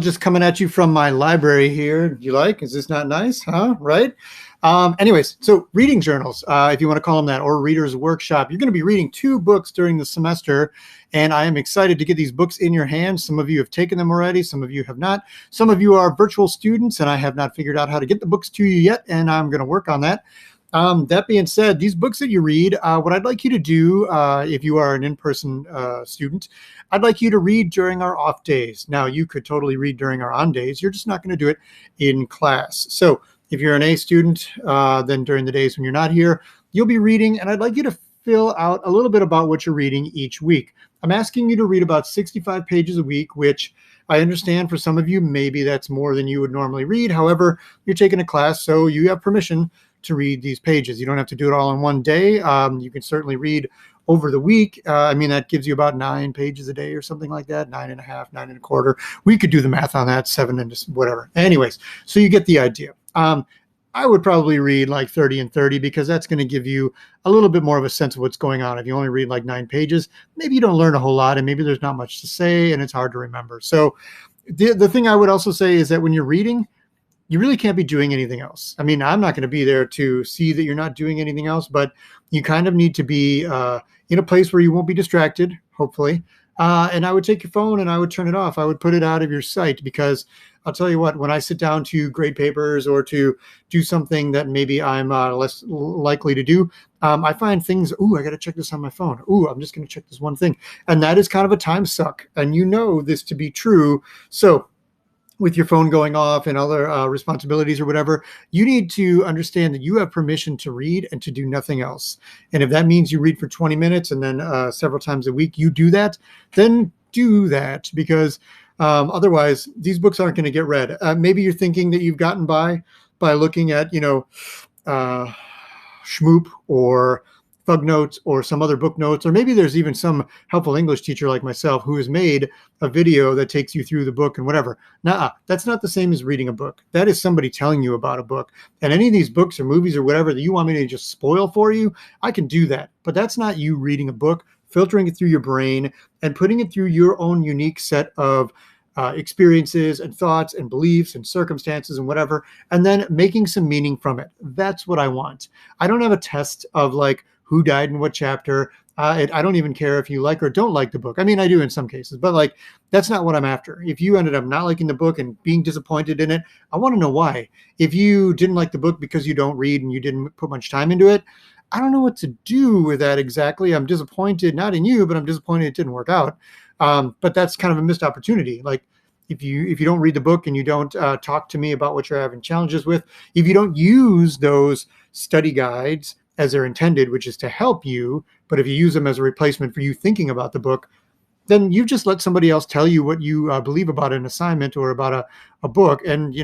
Just coming at you from my library here. You like? Is this not nice? Huh? Right? Anyways, so reading journals, if you want to call them that, or reader's workshop, you're going to be reading 2 books during the semester. And I am excited to get these books in your hands. Some of you have taken them already. Some of you have not. Some of you are virtual students, and I have not figured out how to get the books to you yet. And I'm going to work on that. That being said, these books that you read, what I'd like you to do, if you are an in-person student, I'd like you to read during our off days. Now, you could totally read during our on days. You're just not going to do it in class. So if you're an A student, then during the days when you're not here, you'll be reading, and I'd like you to fill out a little bit about what you're reading each week. I'm asking you to read about 65 pages a week, which I understand for some of you, maybe that's more than you would normally read. However, you're taking a class, so you have permission to read these pages. You don't have to do it all in one day. You can certainly read over the week. I mean, that gives you about 9 pages a day or something like that, 9.5, 9.25. We could do the math on that, 7 and whatever. Anyways, so you get the idea. I would probably read like 30 and 30 because that's going to give you a little bit more of a sense of what's going on. If you only read like 9 pages, maybe you don't learn a whole lot and maybe there's not much to say and it's hard to remember. So the thing I would also say is that when you're reading, you really can't be doing anything else. I mean, I'm not going to be there to see that you're not doing anything else, but you kind of need to be in a place where you won't be distracted, hopefully. And I would take your phone and I would turn it off. I would put it out of your sight because I'll tell you what, when I sit down to grade papers or to do something that maybe I'm less likely to do, I find things, I got to check this on my phone. I'm just going to check this one thing. And that is kind of a time suck. And you know this to be true. So with your phone going off and other responsibilities or whatever, you need to understand that you have permission to read and to do nothing else. And if that means you read for 20 minutes and then several times a week you do that, then do that because otherwise these books aren't going to get read. Maybe you're thinking that you've gotten by looking at, Shmoop or Thug Notes or some other book notes, or maybe there's even some helpful English teacher like myself who has made a video that takes you through the book and whatever. Nuh-uh, that's not the same as reading a book. That is somebody telling you about a book. And any of these books or movies or whatever that you want me to just spoil for you, I can do that. But that's not you reading a book, filtering it through your brain and putting it through your own unique set of experiences and thoughts and beliefs and circumstances and whatever, and then making some meaning from it. That's what I want. I don't have a test of like, who died in what chapter. I don't even care if you like or don't like the book. I mean, I do in some cases, but like, that's not what I'm after. If you ended up not liking the book and being disappointed in it, I want to know why. If you didn't like the book because you don't read and you didn't put much time into it, I don't know what to do with that exactly. I'm disappointed, not in you, but I'm disappointed it didn't work out. But that's kind of a missed opportunity. Like, if you don't read the book and you don't talk to me about what you're having challenges with, if you don't use those study guides as they're intended, which is to help you, but if you use them as a replacement for you thinking about the book, then you just let somebody else tell you what you believe about an assignment or about a book. And,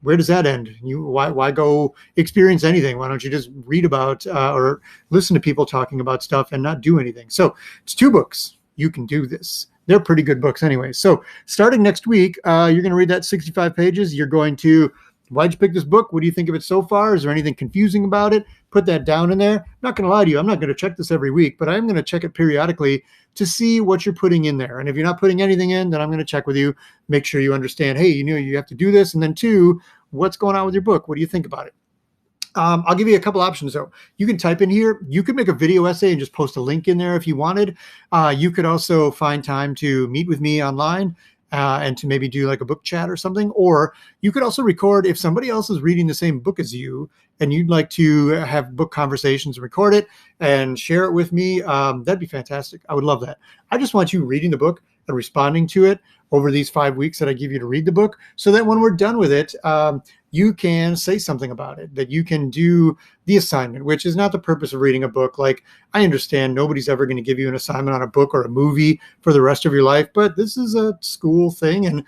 where does that end? Why go experience anything? Why don't you just read about or listen to people talking about stuff and not do anything? So it's 2 books. You can do this. They're pretty good books anyway. So starting next week, you're going to read that 65 pages. You're going to, why'd you pick this book? What do you think of it so far? Is there anything confusing about it? Put that down in there. I'm not going to lie to you. I'm not going to check this every week, but I'm going to check it periodically to see what you're putting in there. And if you're not putting anything in, then I'm going to check with you, make sure you understand, hey, you have to do this. And then 2, what's going on with your book? What do you think about it? I'll give you a couple options though. You can type in here. You could make a video essay and just post a link in there if you wanted. You could also find time to meet with me online and to maybe do like a book chat or something. Or you could also record if somebody else is reading the same book as you and you'd like to have book conversations, record it and share it with me. That'd be fantastic. I would love that. I just want you reading the book and responding to it over these 5 weeks that I give you to read the book so that when we're done with it, you can say something about it, that you can do the assignment, which is not the purpose of reading a book. Like, I understand nobody's ever going to give you an assignment on a book or a movie for the rest of your life, but this is a school thing. And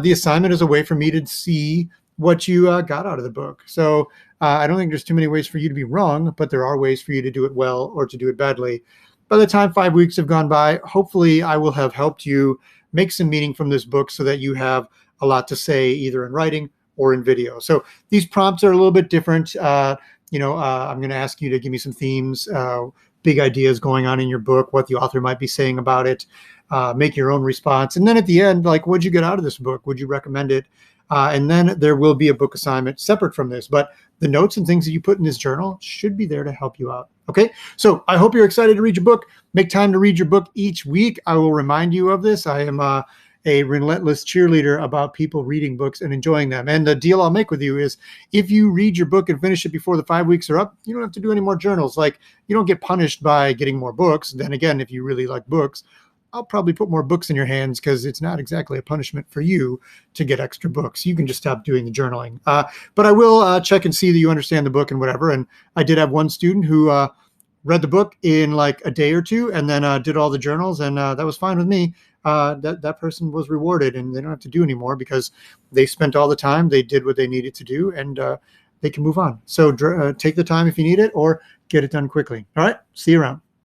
the assignment is a way for me to see what you got out of the book. So I don't think there's too many ways for you to be wrong, but there are ways for you to do it well or to do it badly. By the time 5 weeks have gone by, hopefully I will have helped you make some meaning from this book so that you have a lot to say either in writing or in video. So these prompts are a little bit different. I'm going to ask you to give me some themes, big ideas going on in your book, what the author might be saying about it. make your own response. And then at the end, like, what'd you get out of this book? Would you recommend it? And then there will be a book assignment separate from this, but the notes and things that you put in this journal should be there to help you out. Okay, so I hope you're excited to read your book. Make time to read your book each week. I will remind you of this. I am a relentless cheerleader about people reading books and enjoying them. And the deal I'll make with you is if you read your book and finish it before the 5 weeks are up, you don't have to do any more journals. Like, you don't get punished by getting more books. Then again, if you really like books, I'll probably put more books in your hands because it's not exactly a punishment for you to get extra books. You can just stop doing the journaling. But I will check and see that you understand the book and whatever. And I did have one student who read the book in like a day or two and then did all the journals, and that was fine with me. That person was rewarded, and they don't have to do anymore because they spent all the time, they did what they needed to do, and they can move on. So take the time if you need it, or get it done quickly. All right, see you around.